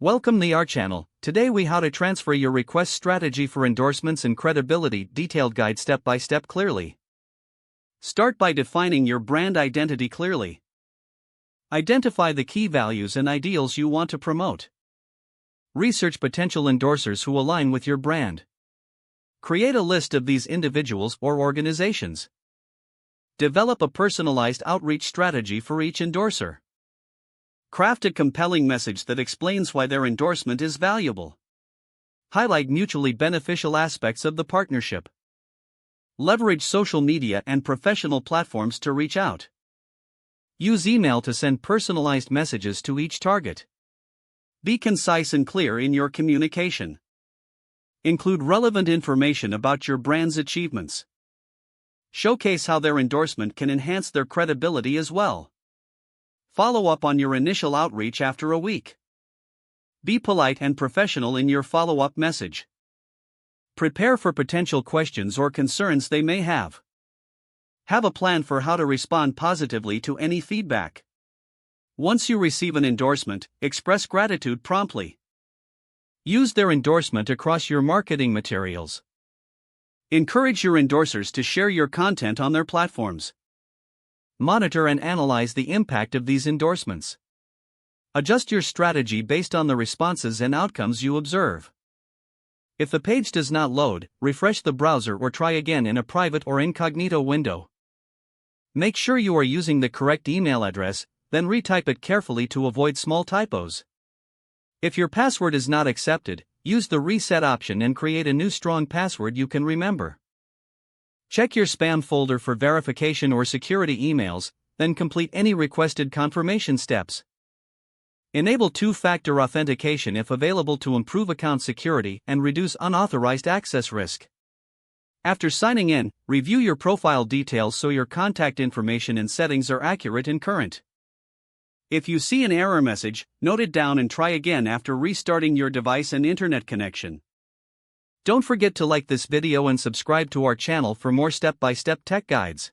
Welcome to our channel. Today we how to transfer your request strategy for endorsements and credibility, detailed guide step by step clearly. Start by defining your brand identity clearly. Identify the key values and ideals you want to promote. Research potential endorsers who align with your brand. Create a list of these individuals or organizations. Develop a personalized outreach strategy for each endorser. Craft a compelling message that explains why their endorsement is valuable. Highlight mutually beneficial aspects of the partnership. Leverage social media and professional platforms to reach out. Use email to send personalized messages to each target. Be concise and clear in your communication. Include relevant information about your brand's achievements. Showcase how their endorsement can enhance their credibility as well. Follow up on your initial outreach after a week. Be polite and professional in your follow-up message. Prepare for potential questions or concerns they may have. Have a plan for how to respond positively to any feedback. Once you receive an endorsement, express gratitude promptly. Use their endorsement across your marketing materials. Encourage your endorsers to share your content on their platforms. Monitor and analyze the impact of these endorsements. Adjust your strategy based on the responses and outcomes you observe. If the page does not load, refresh the browser or try again in a private or incognito window. Make sure you are using the correct email address, then retype it carefully to avoid small typos. If your password is not accepted, use the reset option and create a new strong password you can remember. Check your spam folder for verification or security emails, then complete any requested confirmation steps. Enable two-factor authentication if available to improve account security and reduce unauthorized access risk. After signing in, review your profile details so your contact information and settings are accurate and current. If you see an error message, note it down and try again after restarting your device and internet connection. Don't forget to like this video and subscribe to our channel for more step-by-step tech guides.